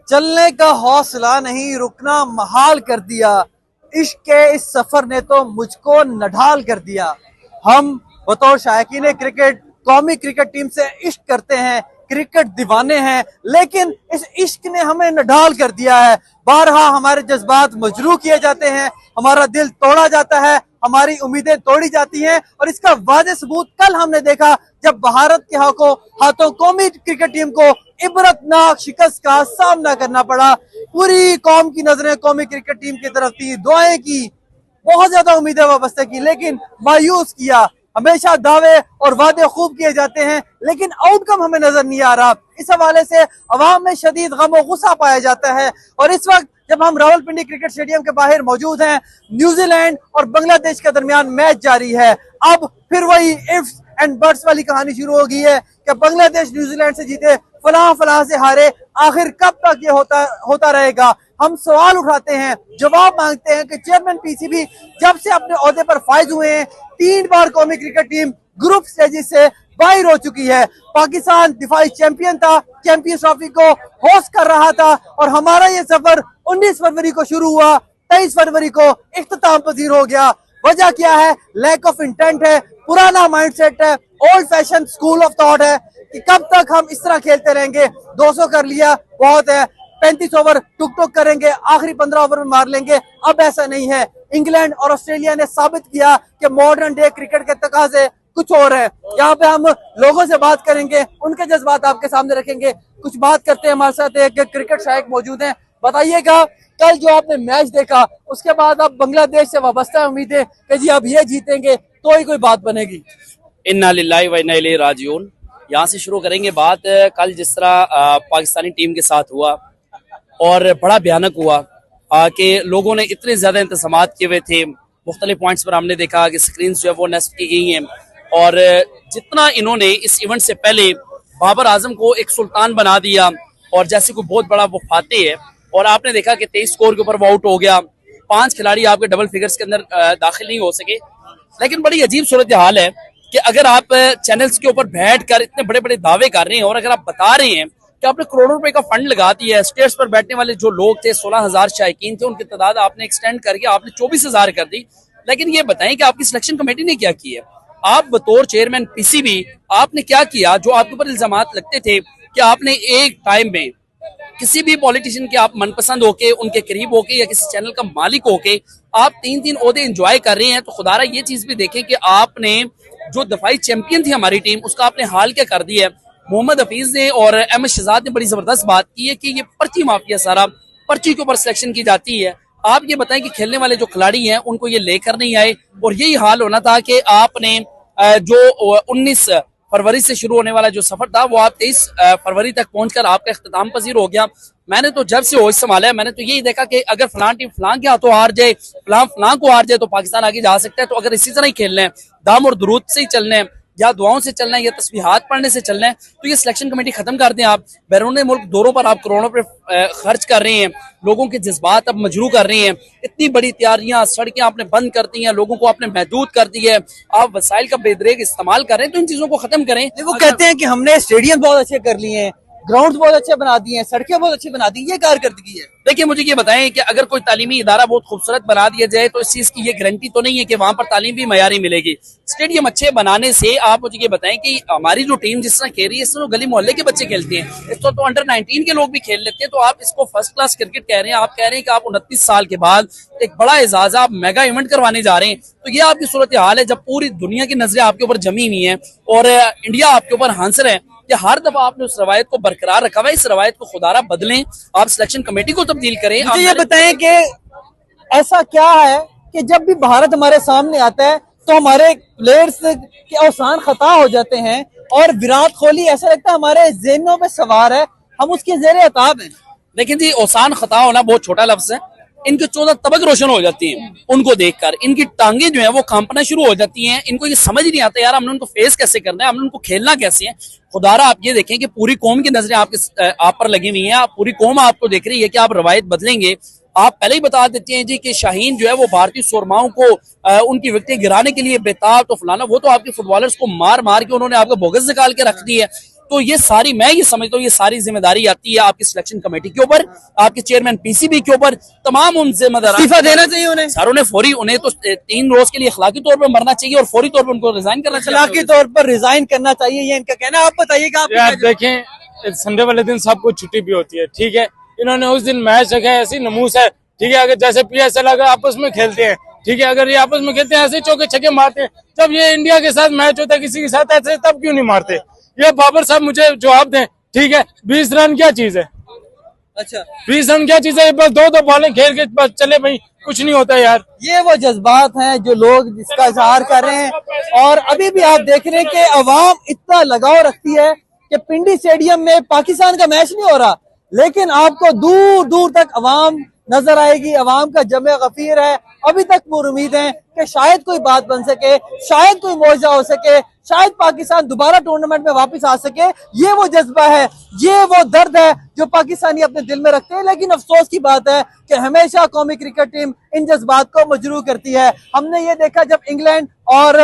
चलने का हौसला नहीं, रुकना महाल कर दिया। इश्क के इस सफर ने तो मुझको नढाल कर दिया। हम बतौर शायकीन क्रिकेट कौमी क्रिकेट टीम से इश्क करते हैं, क्रिकेट दीवाने हैं, लेकिन इस इश्क ने हमें नढाल कर दिया है। बारहा हमारे जज्बात मजरूह किए जाते हैं, हमारा दिल तोड़ा जाता है, हमारी उम्मीदें तोड़ी जाती हैं। और इसका वाज़ेह सबूत कल हमने देखा जब भारत के हाथों कौमी क्रिकेट टीम को इबरतनाक शिकस्त का सामना करना पड़ा। पूरी कौम की नजरें कौमी क्रिकेट टीम की तरफ थी, दुआएं की, बहुत ज्यादा उम्मीदें वाबस्ता की, लेकिन मायूस किया। हमेशा दावे और वादे खूब किए जाते हैं, लेकिन आउटकम हमें नजर नहीं आ रहा। इस हवाले से अवाम में शदीद गम और गुस्सा पाया जाता है। और इस वक्त जब हम रावलपिंडी क्रिकेट स्टेडियम के बाहर मौजूद हैं, न्यूजीलैंड और बांग्लादेश के दरमियान मैच जारी है। अब फिर वही इफ्स एंड बट्स वाली कहानी शुरू हो गई है कि बांग्लादेश न्यूजीलैंड से जीते, फलां से हारे, आखिर कब तक ये होता रहेगा। हम सवाल उठाते हैं, जवाब मांगते हैं कि चेयरमैन पीसीबी जब से अपने ओहदे पर फायज हुए हैं, 3 बार कौमी क्रिकेट टीम ग्रुप स्टेजेस से बाहर हो चुकी है। पाकिस्तान दिफाई चैंपियन था, चैंपियंस ट्रॉफी को होस्ट कर रहा था, और हमारा ये सफर 19 फरवरी को शुरू हुआ, 23 फरवरी को इख्तिताम पजीर हो गया। वजह क्या है? लैक ऑफ इंटेंट है, पुराना माइंडसेट है, old fashion school of thought है कि कब तक हम इस तरह खेलते रहेंगे। 200 कर लिया, बहुत है, 35 ओवर टुक करेंगे, आखिरी 15 ओवर में मार लेंगे। अब ऐसा नहीं है। इंग्लैंड और ऑस्ट्रेलिया ने साबित किया कि मॉडर्न डे क्रिकेट के तकाजे कुछ और है। यहाँ पे हम लोगों से बात करेंगे, उनके जज्बात आपके सामने रखेंगे। कुछ बात करते हैं, हमारे साथ एक क्रिकेट शायक मौजूद हैं। बताइएगा, कल जो आपने मैच देखा, उसके बाद आप बांग्लादेश से वाबस्ता उम्मीद है कि जी अब ये जीतेंगे तो ही कोई बात बनेगी। इन्ना लिल्लाहि व इन्ना इलैहि राजिऊन। यहाँ से शुरू करेंगे बात। कल जिस तरह पाकिस्तानी टीम के साथ हुआ और बड़ा भयानक हुआ कि लोगों ने इतने ज्यादा इंतजाम किए हुए थे। मुख्तलिफ पॉइंट्स पर हमने देखा कि स्क्रीन जो है वो नस्ब की गई हैं, और जितना इन्होंने इस इवेंट से पहले बाबर आजम को एक सुल्तान बना दिया और जैसे कोई बहुत बड़ा वो फाते है, और आपने देखा कि 23 स्कोर के ऊपर वो आउट हो गया। 5 खिलाड़ी आपके डबल फिगर्स के अंदर दाखिल नहीं हो सके। लेकिन बड़ी अजीब सूरत हाल है कि अगर आप चैनल्स के ऊपर बैठकर इतने बड़े बड़े दावे कर रहे हैं और अगर आप बता रहे हैं कि आपने करोड़ों रुपए का फंड लगा दिया है, स्टेज पर बैठने वाले जो लोग थे 16,000 शायकीन थे, उनकी तादाद आपने एक्सटेंड करके आपने 24,000 कर दी। लेकिन ये बताएं कि आपकी सिलेक्शन कमेटी ने क्या किया? आप बतौर चेयरमैन पीसीबी आपने क्या किया? जो आपके ऊपर इल्जामात लगते थे कि आपने एक टाइम में किसी भी पॉलिटिशियन के आप मनपसंद होके, उनके करीब होके, या किसी चैनल का मालिक होके आप 3-3 ओहदे एंजॉय कर रहे हैं, तो खुदारा ये चीज भी देखें कि आपने जो दफाई चैंपियन थी हमारी टीम, उसका आपने हाल क्या कर दिया है। मोहम्मद हफीज ने और अहमद शहजाद ने बड़ी जबरदस्त बात की है कि ये पर्ची माफिया, सारा पर्ची के ऊपर सिलेक्शन की जाती है। आप ये बताएं कि खेलने वाले जो खिलाड़ी हैं उनको ये लेकर नहीं आए, और यही हाल होना था कि आपने जो 19 फरवरी से शुरू होने वाला जो सफर था वो आप 23 फरवरी तक पहुंचकर आपका इख्तिताम पजीर हो गया। मैंने तो जब से होश संभाला है, मैंने तो यही देखा कि अगर फलां टीम फलां के हाथों हार जाए, फलां को हार जाए, तो पाकिस्तान आगे जा सकता है। तो अगर इसी तरह ही खेलना है, दाम और दुरूद से ही चलना है, या दुआओं से चलना है, या तस्बीहात पढ़ने से चलना है, तो ये सिलेक्शन कमेटी खत्म कर दें। आप बैरून मुल्क दौरों पर आप करोड़ों पे खर्च कर रहे हैं, लोगों के जज्बात अब मजरू कर रहे हैं, इतनी बड़ी तैयारियां, सड़कें आपने बंद कर दी हैं, लोगों को आपने महदूद कर दी है, आप वसाइल का बेदरेग इस्तेमाल कर रहे हैं, तो इन चीजों को खत्म करें। वो कहते हैं कि हमने स्टेडियम बहुत अच्छे कर लिए हैं, ग्राउंड बहुत अच्छे बना दिए हैं, सड़कें बहुत अच्छी बना दी, ये कारकर्दगी है। देखिए, मुझे ये बताएं कि अगर कोई तालीमी इदारा बहुत खूबसूरत बना दिया जाए तो इस चीज की ये गारंटी तो नहीं है कि वहां पर तालीम भी मयारी मिलेगी। स्टेडियम अच्छे बनाने से आप मुझे ये बताएं कि हमारी जो टीम जिस तरह खेल रही है, इसमें गली मोहल्ले के बच्चे खेलते हैं, इस तो अंडर 19 के लोग भी खेल लेते हैं। तो आप इसको फर्स्ट क्लास क्रिकेट कह रहे हैं, आप कह रहे हैं कि आप 29 साल के बाद एक बड़ा एजाज, आप मेगा इवेंट करवाने जा रहे हैं, तो ये आपकी सूरत हाल है जब पूरी दुनिया की नजरें आपके ऊपर जमी हुई है और इंडिया आपके ऊपर हंस रहे हैं कि हर दफा आपने उस रवायत को बरकरार रखा हुआ है। इस रवायत को खुदारा बदलें, आप सिलेक्शन कमेटी को तब्दील करें। मुझे ये बताएं कि ऐसा क्या है कि जब भी भारत हमारे सामने आता है तो हमारे प्लेयर्स के औसान खता हो जाते हैं, और विराट कोहली ऐसा लगता है हमारे ज़हनों पे सवार है, हम उसके ज़ेरे अताब हैं। लेकिन जी, औसान खता होना बहुत छोटा लफ्ज है। इनके 14 तबक रोशन हो जाती हैं उनको देखकर, इनकी टांगे जो है वो कांपना शुरू हो जाती हैं। इनको ये समझ नहीं आता यार हमने उनको फेस कैसे करना है, हमने उनको खेलना कैसे है। खुदारा आप ये देखें कि पूरी कौम की नजरें आप पर लगी हुई हैं, पूरी कौम आपको देख रही है कि आप रवायत बदलेंगे। आप पहले ही बता देते हैं जी कि शाहीन जो है वो भारतीय सुरमाओं को उनकी विकेटें गिराने के लिए बेताब, तो फलाना, वो तो आपके फुटबॉलर्स को मार मार के उन्होंने आपका बोगस निकाल के रख दी है। तो ये सारी, मैं ये समझता हूँ, ये सारी जिम्मेदारी आती है आपकी सिलेक्शन कमेटी के ऊपर, आपके चेयरमैन पीसीबी के ऊपर, तमाम उन जिम्मेदार। इस्तीफा देना चाहिए उन्हें सर, उन्हें तो 3 रोज के लिए अखलाकी तौर पर मरना चाहिए और फौरी तौर पर उनको रिजाइन करना चाहिए। अखलाकी तौर पर रिजाइन करना चाहिए, ये इनका कहना है। आप बताइएगा। आप यार देखें, संडे वाले दिन सबको छुट्टी भी होती है, ठीक है। इन्होंने उस दिन मैच रखा है, ऐसी नमूस है, ठीक है। अगर जैसे PSL अगर आपस में खेलते हैं, ठीक है, अगर ये आपस में खेलते हैं ऐसे चौके छक्के मारते हैं, जब ये इंडिया के साथ मैच होता है किसी के साथ ऐसे, तब क्यों नहीं मारते? ये बाबर साहब मुझे जवाब दें, ठीक है। 20 रन क्या चीज है? अच्छा, 20 रन क्या चीज है? बस 2 बॉलें खेल के बस चले भाई, कुछ नहीं होता यार। ये वो जज्बात हैं जो लोग जिसका इजहार कर रहे हैं। और अभी भी आप देख रहे हैं कि अवाम इतना लगाव रखती है कि पिंडी स्टेडियम में पाकिस्तान का मैच नहीं हो रहा, लेकिन आपको दूर दूर तक अवाम नजर आएगी। अवाम का जमे गफीर है। अभी तक पूरी उम्मीद है कि शायद कोई बात बन सके, शायद कोई मौजा हो सके, शायद पाकिस्तान दोबारा टूर्नामेंट में वापस आ सके। ये वो जज्बा है, ये वो दर्द है जो पाकिस्तानी अपने दिल में रखते हैं। लेकिन अफसोस की बात है कि हमेशा कौमी क्रिकेट टीम इन जज्बात को मजरूह करती है। हमने ये देखा जब इंग्लैंड और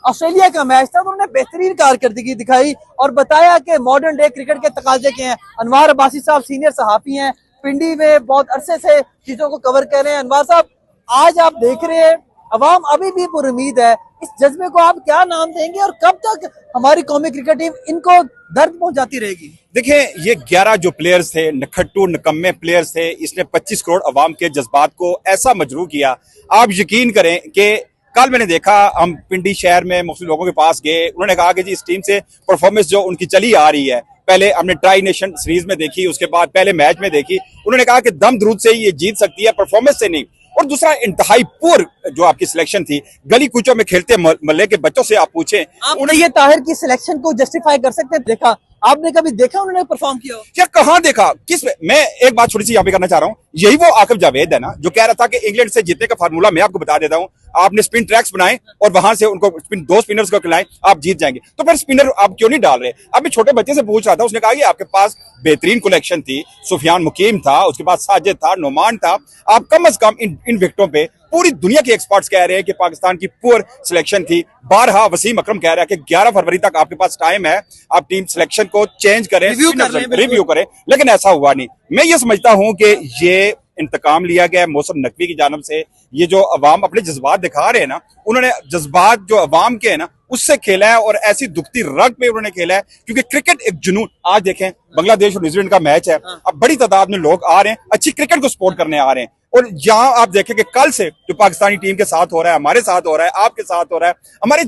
ऑस्ट्रेलिया का मैच था, तो उन्होंने बेहतरीन कारकर्दगी दिखाई और बताया कि मॉडर्न डे क्रिकेट के तकाजे के हैं। अनवार अब्बासी साहब सीनियर सहाफी हैं, पिंडी में बहुत अरसे से चीजों को कवर कर रहे हैं। अनवार साहब, आज आप देख रहे हैं अवाम अभी भी पुरुमीद है, इस जज्बे को आप क्या नाम देंगे और कब तक हमारी कौमी क्रिकेट टीम इनको दर्द पहुंचाती रहेगी? देखिए, ये 11 जो प्लेयर्स थे, नखट्टू निकम्मे प्लेयर्स थे, इसने 25 करोड़ अवाम के जज्बात को ऐसा मजरूह किया। आप यकीन करें कि कल मैंने देखा, हम पिंडी शहर में मुख्तलिफ लोगों के पास गए, उन्होंने कहा कि जी इस टीम से परफॉर्मेंस जो उनकी चली आ रही है, पहले हमने ट्राई नेशन सीरीज में देखी, उसके बाद पहले मैच में देखी, उन्होंने कहा कि दम दरूद से ये जीत सकती है, परफॉर्मेंस से नहीं। और दूसरा, इंतहाई पुर जो आपकी सिलेक्शन थी, गली कूचों में खेलते मल्ले के बच्चों से आप पूछें, उन्हें ये ताहिर की सिलेक्शन को जस्टिफाई कर सकते हैं? देखा, आपने कभी देखा उन्होंने परफॉर्म किया? क्या कहाँ देखा? किस मैं एक बात छोटी सी यहाँ पे करना चाह रहा हूँ, यही वो आकिब जावेद है ना जो कह रहा था कि इंग्लैंड से जीतने का फार्मूला मैं आपको बता देता हूँ, आपने स्पिन ट्रैक्स बनाए और वहां से उनको दो स्पिनर्स को खिलाएं, आप जीत जाएंगे। तो फिर स्पिनर आप क्यों नहीं डाल रहे? अब मैं छोटे बच्चे से पूछ रहा था, उसने कहा कि आपके पास बेहतरीन कलेक्शन थी, सुफियान मुकीम था, उसके बाद साजिद था, नोमान था, आप कम अज कम इन विकेटों पे, पूरी दुनिया के एक्सपर्ट्स कह रहे हैं कि पाकिस्तान की पुअर सिलेक्शन थी। बारहा वसीम अकरम कह रहा है कि 11 फरवरी तक आपके पास टाइम है, आप टीम सिलेक्शन को चेंज करें, रिव्यू करें, लेकिन ऐसा हुआ नहीं। मैं ये समझता हूं कि ये इंतकाम लिया गया है मोहसिन नकवी की जानिब से। ये जो अवाम अपने जज्बात दिखा रहे हैं ना, उन्होंने जज्बात जो अवाम के है ना उससे खेला है और ऐसी दुखती रग पे उन्होंने खेला है, क्योंकि क्रिकेट एक जुनून। आज देखें, बांग्लादेश और न्यूजीलैंड का मैच है, अब बड़ी तादाद में लोग आ रहे हैं, अच्छी क्रिकेट को सपोर्ट करने आ रहे हैं। और यहाँ आप देखें कि कल से जो पाकिस्तानी टीम के साथ हो रहा है, हमारे साथ हो रहा है, आपके साथ हो रहा है, हमारे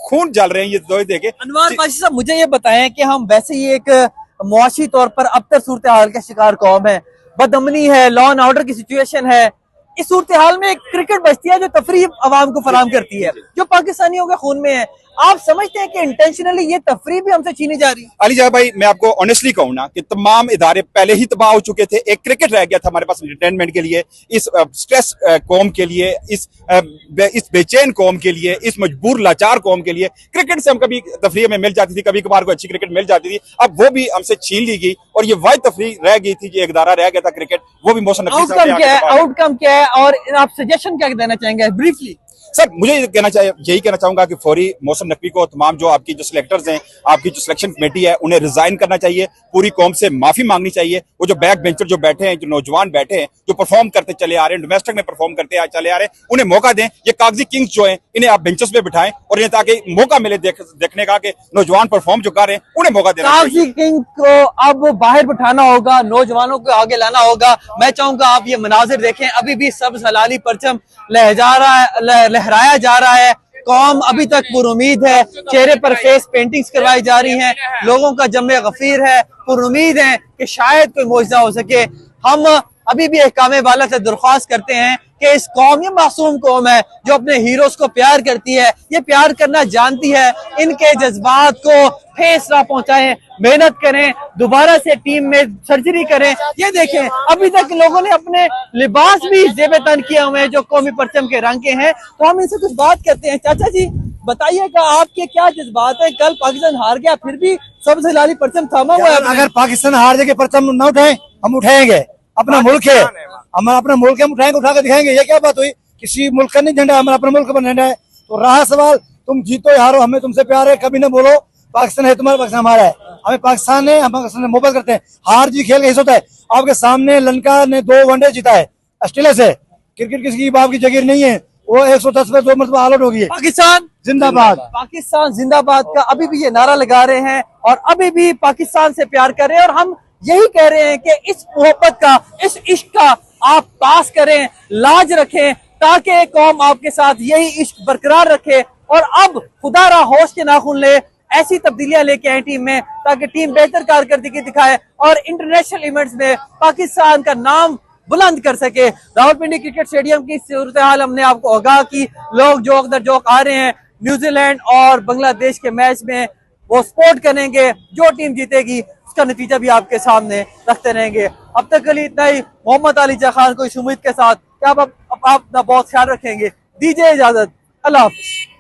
खून जल रहे हैं ये दो देखे। अनवार बाशी साहब, मुझे ये बताएं कि हम वैसे ही एक मुआशी तौर पर अबतर सूरत हाल का शिकार कौम है, बदअमनी है, लॉ एंड ऑर्डर की सिचुएशन है। इस सूरत हाल में क्रिकेट बचती है जो तफरीह अवाम को फराम करती है, जो पाकिस्तानियों के खून में है। आप समझते हैं कि इंटेंशनली ये तफरीह भी हमसे छीनी जा रही है? अली जहा भाई, मैं आपको ऑनेस्टली कहूँ ना कि तमाम इदारे पहले ही तबाह हो चुके थे। एक क्रिकेट रह गया था हमारे पास एंटरटेनमेंट के लिए, इस स्ट्रेस कौम के लिए, इस बेचैन कौम के लिए, इस मजबूर लाचार कौम के लिए क्रिकेट से हम कभी तफरीह में मिल जाती थी, कभी कभार को अच्छी क्रिकेट मिल जाती थी। अब वो भी हमसे छीन ली गई और ये वाहिद तफरीह रह गई थी, एक इदारा रह गया था क्रिकेट, वो भी मोहसिन नकवी साहब आउटकम क्या है? आउटकम क्या है और आप सजेशन क्या देना चाहेंगे ब्रीफली? सर, मुझे यही कहना चाहूंगा कि फौरी मोहसिन नकवी को, तमाम जो आपकी जो सिलेक्टर्स हैं, आपकी जो सिलेक्शन कमेटी है, उन्हें रिजाइन करना चाहिए, पूरी कौम से माफी मांगनी चाहिए। वो जो बैक बेंचर जो बैठे हैं, जो नौजवान बैठे हैं, जो परफॉर्म करते चले आ रहे हैं, डोमेस्टिक में परफॉर्म करते चले आ रहे हैं, उन्हें मौका दें। ये कागजी किंग्स जो हैं, इन्हें आप बेंचेस पे बिठाएं और इन्हें ताकि मौका मिले देखने का कि नौजवान परफॉर्म जो कर रहे हैं, उन्हें मौका देना चाहिए। कागजी किंग को अब बाहर बिठाना होगा, नौजवानों को आगे लाना होगा। मैं चाहूंगा आप ये मनाजिर देखें, अभी भी सब्ज हलाली परचम लहराया जा रहा है। कौम अभी तक पुरुमीद है, चेहरे पर फेस पेंटिंग्स करवाई जा रही हैं, लोगों का जमे गफीर है, पुरुमीद है कि शायद कोई मौजज़ा हो सके। हम अभी भी अहकामे वाला से दरख्वास्त करते हैं कि इस कौम, ये मासूम कौम है जो अपने हीरोज को प्यार करती है, ये प्यार करना जानती है, इनके जज्बात को ठेस ना पहुंचाएं, मेहनत करें, दोबारा से टीम में सर्जरी करें। ये देखें, अभी तक लोगों ने अपने लिबास भी जेबे तन किए हुए हैं जो कौमी परचम के रंग के हैं। तो हम इनसे कुछ बात करते हैं। चाचा जी, बताइएगा आपके क्या जज्बात है? कल पाकिस्तान हार गया, फिर भी सबसे लाली परचम थामा हुआ है। अगर पाकिस्तान हार जाके परचम न उठाए, हम उठाएंगे। अपना मुल्क है, हम अपना मुल्क हम उठाएंगे, उठा कर दिखाएंगे। ये क्या बात हुई? किसी मुल्क का नहीं झंडा, हमारा अपना मुल्क का झंडा है। तो रहा सवाल, तुम जीतो या हारो, हमें तुमसे प्यार है, कभी ना बोलो पाकिस्तान है तुम्हारा, पाकिस्तान हमारा है। हमें पाकिस्तान है, हम पाकिस्तान से मोहब्बत करते हैं। हार जीत खेल का हिस्सा होता है। आपके सामने लंका ने 2 वनडे जीता है ऑस्ट्रेलिया से। क्रिकेट किसी की बाप की जगीर नहीं है। वो 110 पे 2 मरतबा आउट हो गई है। पाकिस्तान जिंदाबाद। पाकिस्तान जिंदाबाद का अभी भी ये नारा लगा रहे हैं और अभी भी पाकिस्तान से प्यार कर रहे हैं। और हम यही कह रहे हैं कि इस मोहब्बत का, इस इश्क का आप पास करें, लाज रखें, ताकि कौम आपके साथ यही इश्क बरकरार रखे। और अब खुदारा होश के नाखून ले, ऐसी तब्दीलियां लेके आए टीम में ताकि टीम बेहतर कारकर्दगी दिखाए और इंटरनेशनल इवेंट्स में पाकिस्तान का नाम बुलंद कर सके। रावलपिंडी क्रिकेट स्टेडियम की सूरत हाल हमने आपको आगाह की। लोग जोक दर जोक आ रहे हैं। न्यूजीलैंड और बांग्लादेश के मैच में वो सपोर्ट करेंगे। जो टीम जीतेगी उसका नतीजा भी आपके सामने रखते रहेंगे। अब तक के लिए इतना ही। मोहम्मद अली खान को इस उम्मीद के साथ कि आप अपना बहुत ख्याल रखेंगे। दीजिए इजाजत। अल्लाह हाफ़िज़।